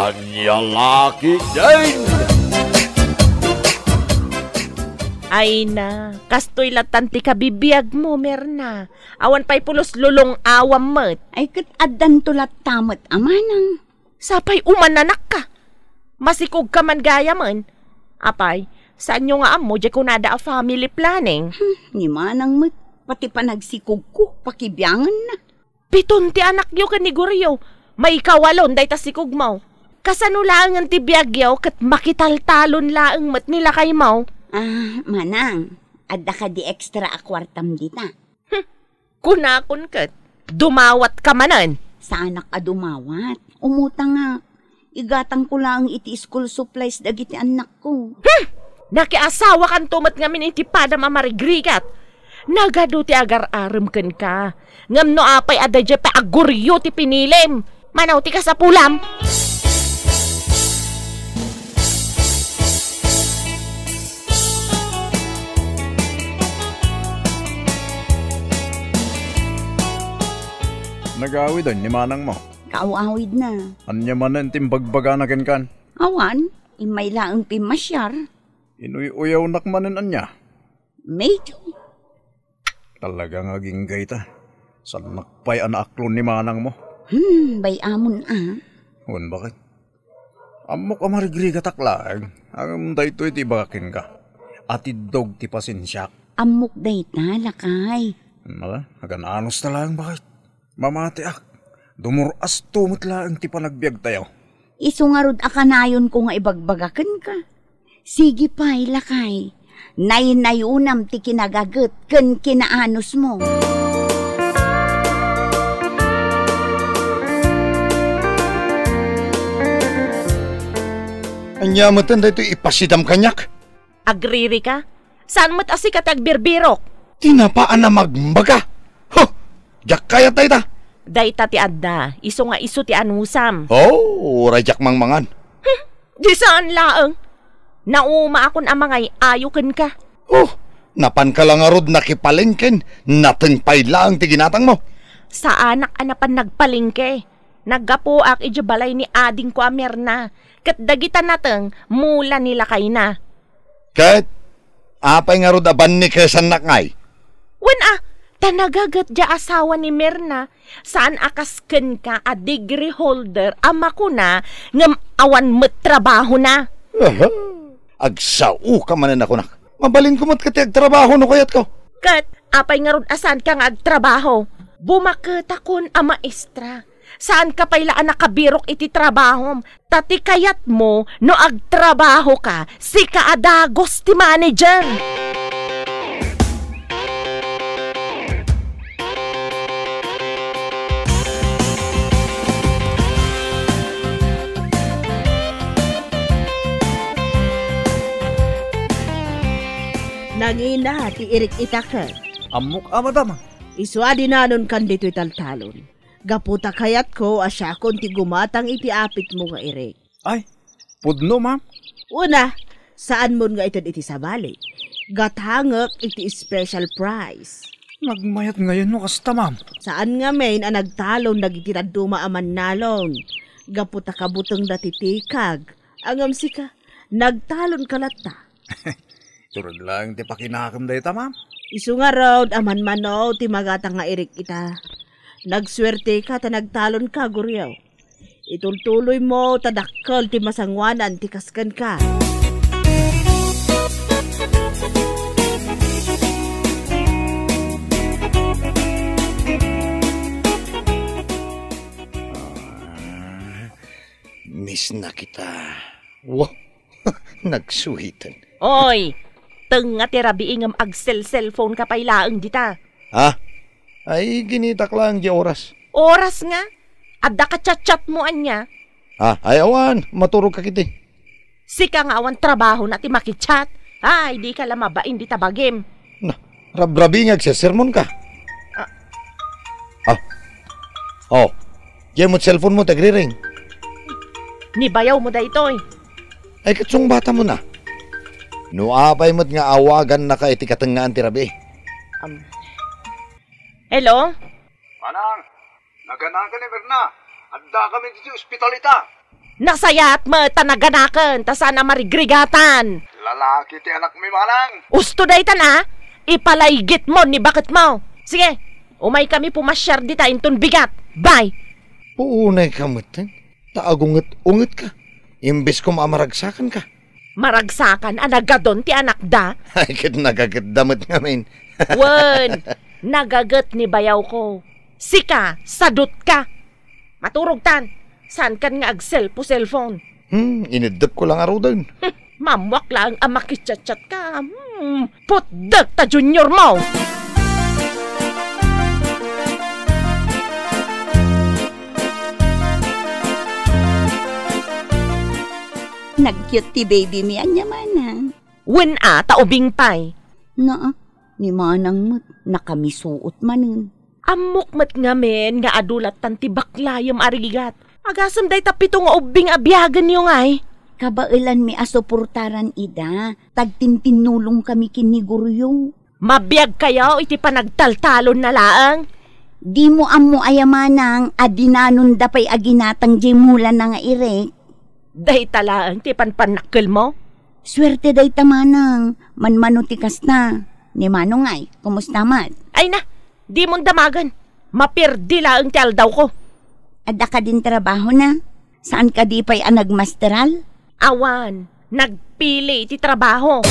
Anya laki din! Ay na, kastoy latan ti kabibiyag mo, Merna. Awan pa'y pulos lulong awam met. Ay kat adan tulat tamat amanang. Sapay umananak ka. Masikog ka man gaya man. Apay, saan nyo nga amo, di ko nada a family planning? Ni manang met, pati pa nagsikog ko, pakibiyangan na. Piton ti anak yo kaniguryo. May kawalon day ta sikog mo. Kasano laang ang tibiyagyaw kat makitaltalon laang met nila kay mo. Manang, adda ka di extra akwartam dita. Kunakon kat, dumawat ka manan. Sa anak a dumawat, umutang nga. Igatang ko lang iti school supplies dagiti anak ko. Nakiasawa kan tumat nga minitipada mamarigrigat. Nagado ti agar-aram ken ka. Ngam no apay adadya pa aguryo ti pinilim. Manaw ti ka sa pulam. Nag-awid ni manang mo. Kaawawid na. Anya man ang timbagbaga na kan. Awan, imay laang pimasyar. Inuy-uyaw nakmanin anya. Medyo. Talagang aging gayta. Saan nakpay anaaklon ni manang mo? Bay amon Hun, bakit? Amok amarigriga taklag. Ang dayto iti bakakin ka. Atidog ti pasensyak. Amok dayta, lakay. Mala, agananos talang bakit? Mamati ak. Dumuras tumot lang ti panagbiag tayo. Isungarod akanayon ko nga ibagbagaken ka. Sige pa'y lakay. Nay-nayunam ti kinagaget ken kinaanos mo. Anya matan da ito ipasidam kanyak? Agriri ka? Saan mo't asi katagbirberok? Tinapaan na magmbaga. Huh! Jak kaya tayo ta. Dayta ti adda, iso nga iso ti anusam. Oh, rajak mangmangan. Di saan laang? Nauma akon amangay ayuken ka. Oh, napan ka lang arod nakipalingkin. Natingpay lang ti ginatang mo. Sa anak anapan nagpalingke. Naggapo ak ijabalay ni ading ko Merna. Kat dagitan nateng mula nila kay na. Kat, apay nga rod aban ni kesan nakay? Wen tanagagat ja asawa ni Merna. Saan akasken ka a degree holder ama ko na ngam awan met trabaho na. Agsao ka manan ako nak. Mabalin ko mat kati agtrabaho no kayat ko. Kat, apay nga rod asan ka nga agtrabaho. Bumakita kon a maestra. Saan ka pailaan nakabirok iti trabahom? Tati kayat mo no agtrabaho ka si kaadagos ti manager. Nangina ti irik itaka. Amok madam. Iswadi nanon kan dito italtalon. Gaputa kayat ko asya kon ti gumatang iti apit mo nga irik. Ay, pudno ma'am. Una, saan mo nga itad iti sabali? Gatangak iti special prize. Nagmayat ngayon no kasta ma'am. Saan nga main ang nagtalon nagitiran dumaaman nalon? Gaputa kabutong datitikag. Angam sika, nagtalon kalata. Turod lang ti pakinakam dayta ma'am. Isu nga raw aman manaw ti magatang nga irik ita. Nagswerte ka ta nagtalon ka guryaw. Itultuloy mo tadakkal ti masangwanan ti kaskan ka. Miss na kita. Wow, nagsuhitan. Oy, tenga ti rabiingam cellphone ka pailaang dita. Ha? Ay, ginitak lang di oras. Oras nga? Adda ka chat-chat mo anya. Ay awan, maturog ka kiti. Sika nga awan trabaho na ti makichat. Ay, di ka lamabain di tabagim. Na, rabrabingag sa sermon ka. Oh, diyan mo cellphone mo, tagri-ring. Nibayaw mo da ito eh. Ay, katsong bata mo na. Nuapay mo't nga awagan na ka iti katangaan ti rabi. Hello? Manang, naganang ka ni Merna. Adda kami dito ospital ita. Nasayat mo tanaganakan, ta sana marigrigatan. Lalaki ti anak mi manang. Usto daytan ipalaygit mo ni bakit mo. Sige, umay kami pumasyar dita inton bigat. Bye! Puunay ka mutin. Taagunget-unget ka. Imbes ko mamaragsakan ka. Maragsakan, anagadon ti anak da. Ay, kit nagagitdamot ngamin. Wen, nagagat ni bayaw ko. Sika, sadot ka. Maturog tan, saan kan nga cellphone? Inidap ko lang araw doon. Mamwak lang ang makichat-chat ka. Putdag ta junior mo. Nag-cute ti baby mi anya manang. Wen taubing pay. Na, ni manang mo't nakamisuot manin. Amok mat ngamen nga adulat tan ti baklayom arigat. Agasam day tapito nga ubing abyagan yung ay. Kabailan mi asuportaran ida. Tagtintinulong kami kiniguryo. Mabiyag kayo iti panagtaltalon na laang. Di mo amo ayamanang adinanon da pay aginatang jemulan na nga irek. Day talaang ti panpanakkel mo. Swerte day tamanang manmanutikas na. Ni manong ay, kumusta mat? Ay na, di mong damagan. Mapirdi laang ti aldaw ko. Adda ka din trabaho na? Saan ka di pa'y nagmasteral? Awan, nagpili iti trabaho.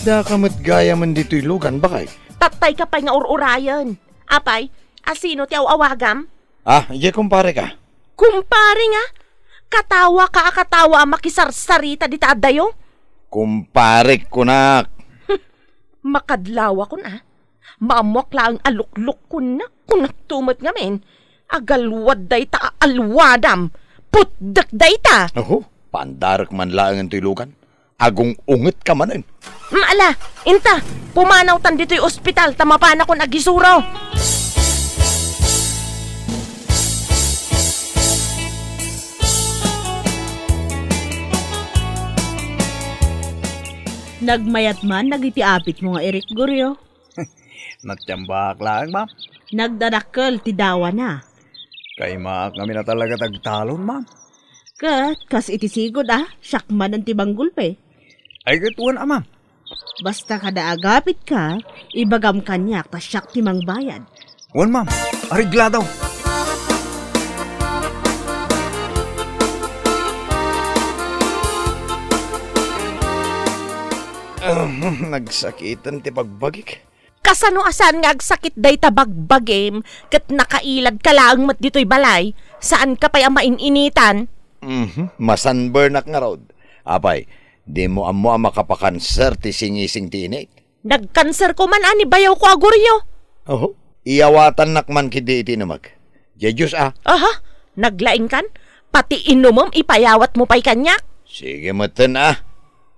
Da ka gaya man dito'y lugan, bakay? Tatay ka pa'y nga ururayan. Apay, asino ti awawagam? Iya kumpare ka. Kumpare nga, katawa ka akatawa makisarsarita di taadayo. Kumpare ko na. Makadlawa ko na. Maamwak lang alukluk ko na. Kung nagtumot nga men, agalwad day ta alwadam. Putdak day ta. Oho, pandarak man lang ang lugan. Agong unget ka manin. Maala, inta, pumanaw tan dito'y ospital, tamapana ko nagisuro. Nagmayat man, nagitiapit mo nga Eric Guryo. Natiyambak lang, ma'am. Nagdadakkel, tidawa na. Kay maak kami na talaga tagtalon, ma'am. Kas itisigod syakman ang tibang gulpe. Ay gatuan, ma'am. Basta kada agapit ka, ibagam kanyak ta syak timang bayad. Wan, ma'am. Arigla daw. Nagsakitan ti pagbagik. Kasano asan nga agsakit day tabagbagem, kat nakailad ka lang mat dito'y balay, saan ka pa'y amaininitan? Masanburn nga rod. Apay, di mo amo makapakanser ti singising ti init. Nagkanser ko man ani bayaw ko aguryo. Oho, iyawatan nakman kidi iti namag. Jejus Aha, naglaing kan? Pati inumom ipayawat mo pa'y kanyak? Sige matan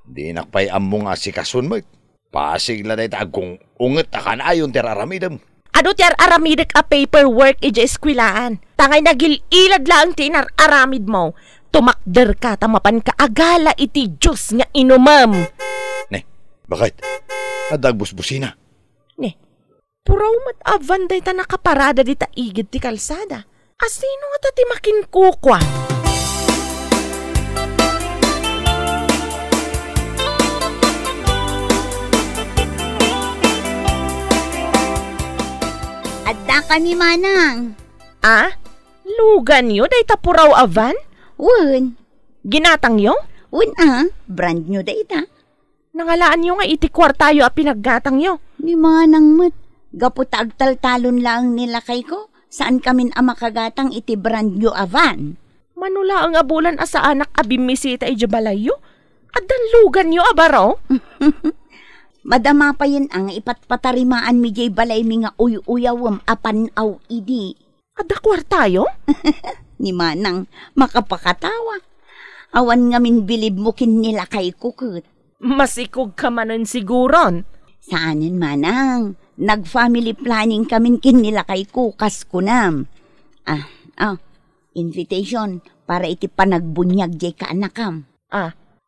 Di nakpay ammo nga si kasun mo. Pasig la day tagkong unget akan ayon teraramidam. Ano ti aramidek a paperwork ija eskwilaan. Tangay nagililad lang ti aramid mo. Tumakder ka tamapan ka agala iti Diyos nga inumam. Ne, bakit? Adagbusbusina. Ne, puraw mat avanday ta nakaparada di ta igid ti kalsada. Asino nga ta ti makinkukwa? Adda kami manang. Lugan yo day ta puraw avan? Wen, Ginatang yo? wen brand new da ita. Nangalaan yo nga iti kwartayo a pinaggatang yo. Ni manang mat, gaputa agtaltalon lang nila kay ko. Saan kamin makagatang iti brand new avan? Manula ang abulan asa anak abimisita iti balayo? Adan lugan yo abaro? Madama pa yun ang ipatpatarimaan mi jay balay mi nga uyawam apanaw idi. Ada kwartayo? Ni manang makapakatawa. Awan nga min bilib mo kin nila kay kukut. Masikog ka manon siguron. Saanin manang, nag-family planning kamin kin nila kay kukas kunam. Invitation para iti panagbunyag jay ka anakam.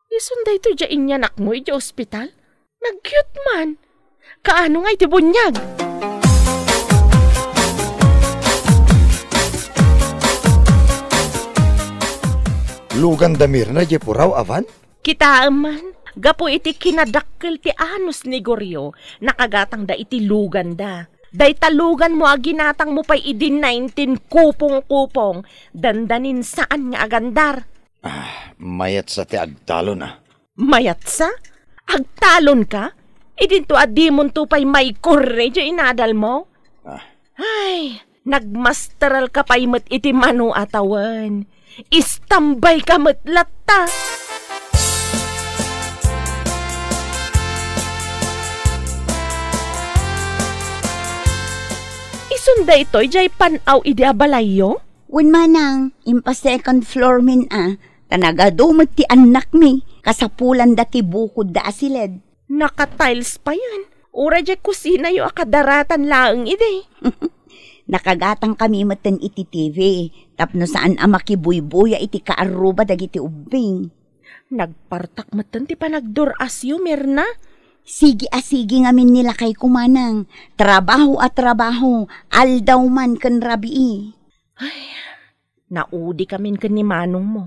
Isunday to dya inyanak mo iti ospital? Nag-cute man. Kaano nga iti bunyag? Lugan damir na je puraw avan? Kita man, gapo iti kinadakkel ti anos ni Goryo, nakagatang da iti lugan da. Day talugan mo aginatang mo pa'y idin 19 kupong-kupong, dandanin saan nga agandar. Mayat sa ti agtalo na. Mayat sa? Agtalon ka? Idin to adimon to pa'y may kurre dyo inadal mo? Ay, nagmasteral ka pa'y mat iti manu atawan. Istambay ka matlatta. Isunda ito'y jay panaw idi abalayo? Wen manang, impa second floor min tanagadumot ti anak mi, kasapulan dati bukod da asiled. Naka-tiles pa yan. Ura jay kusina yu akadaratan laang ide. Nakagatang kami matan iti TV, tapno saan makibuy-buya iti kaaruba dagiti ubing. Nagpartak matan ti panagdurasyo, Mirna. Sige ngamin nila kay kumanang, trabaho at trabaho, aldaw man kan rabii. Ay, naudi kamin kan ni manong mo.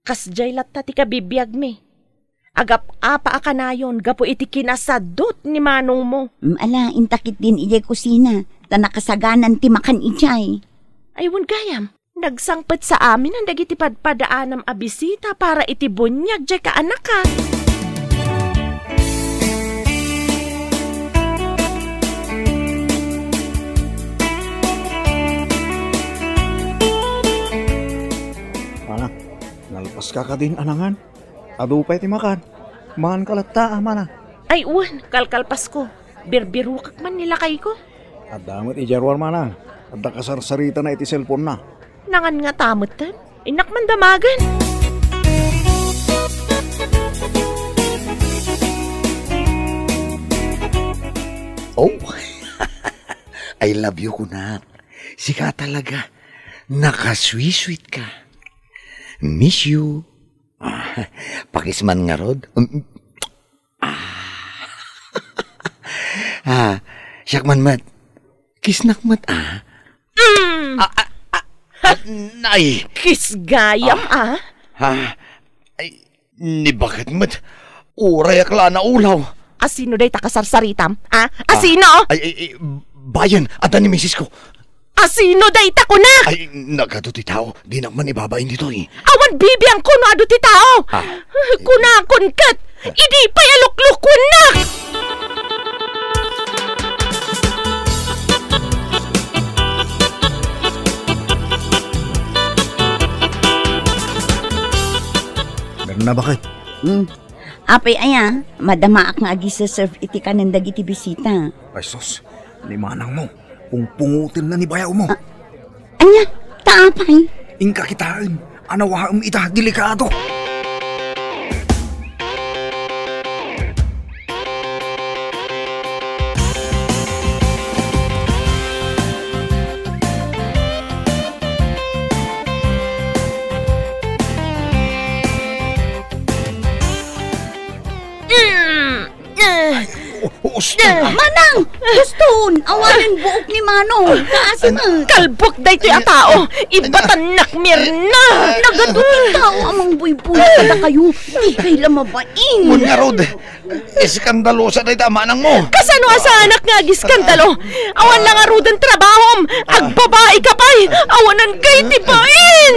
Kasjay latta ti kabibiyag mi. Agap apa akanayon, gapo iti kinasadot ni manong mo. Ala, intakit din ijay kusina, ta nakasaganan ti makan ijay. Aywan gayam, nagsangpet sa amin ang dagiti padpadaanam a bisita para iti bunyag jay ka anak ka. Mana, nalpas ka din anangan. Adupay ti makan. Makan kalata, mana. Ay uwan, kalkalpas ko. Birbirukak man nila kay ko. At damot ijarwar manang. At nakasarsarita na iti cellphone na. Nangan nga tamot tan. Inak man damagan. Oh, I love you, kunak. Sika talaga. Nakasweet ka. Miss you. Pakisman nga rod. Syakman mat. Kisnak mat Nay. Kis gayam Ay, ni bakit mat? Uray akla na ulaw. Asino day takasarsaritam? Asino? Ay, bayan, ata ni misis ko. Asino day takunak? Ay, nagado ti tao. Di naman ibabain dito eh. Awan bibiyang kuno ado ti tao. Kunakon kat. Idi pa'y aluklukon na. Meron na bakit? Apay aya, madamaak nga agi sa serve iti kanan dagiti bisita. Ay sus, ni manang mo. Pungpungutin na ni bayaw mo. Anya, taapay. Ingka kitaan. Anawaam ita, delikado. Manang! Guston! Awanin buok ni Manong! Kaasiman! Kalbok day to'y atao. Ibatanak Mirna. Nagadutin tao amang buy-buy kada kayo. Di kayo lamabain. Mun nga rod. Iskandalosa day tamanang mo. Kasano sa anak nga giskandalo? Awan lang arudan trabahom. Agbabae ka pa'y. Awanan kay tipain.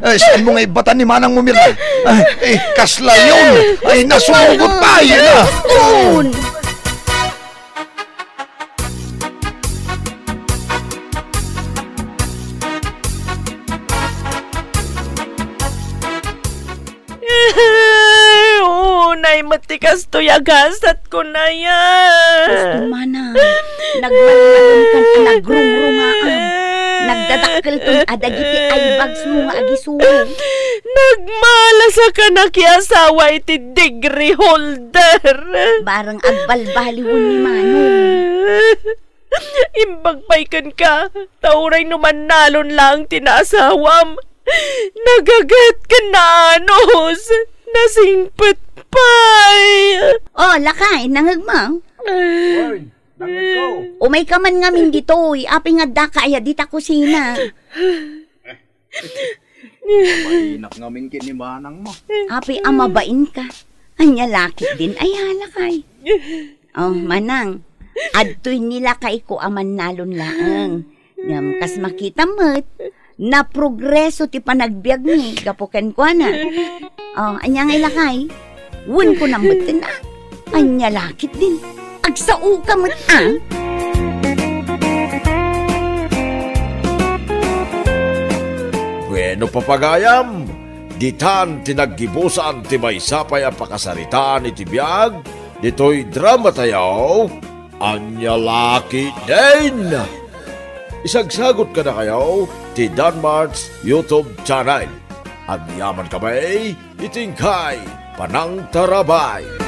Ay, saan mo nga ibatan ni manang mo, Mirna? Ay, kasla yun. Ay, nasugot pa. Yan na. Unay matikas to yagasat ko na yan. Guston Manang, nagbalbalon kan nagrungrungaan. Nagdadakkel ton adagiti eyebags mo nga agisuong. Nagmala sa kanakiasawa iti degree holder. Barang agbalbaliwon ni Manong. Imbagpaykan ka, tauray numan nalon lang tinasawam. Nagagat ka na anos, nasingpet pay. lakay, nangagmaw. Hoy, nangag ko. Umay ka man ngamin ditoy, api nga da kaya dita kusina. Mainak ngaming kinimanang mo. Api amabain ka. Anya lakit din ay halakay. Oh, manang. Adtoy nila kay ko aman nalon laang. Ngam kas makita mo't na progreso ti panagbiag ni gapuken ko na. Oh, anya nga lakay. Wun ko na mo't na. Anya lakit din. Agsao ka mo't Bueno papagayam, ditan tinaggibusan ti may sapay ang pakasaritaan iti biyag, dito'y drama tayaw, anya laki din. Isagsagot ka na kayo ti Danmar's YouTube channel. At yaman kamay, itingkay, panang tarabay.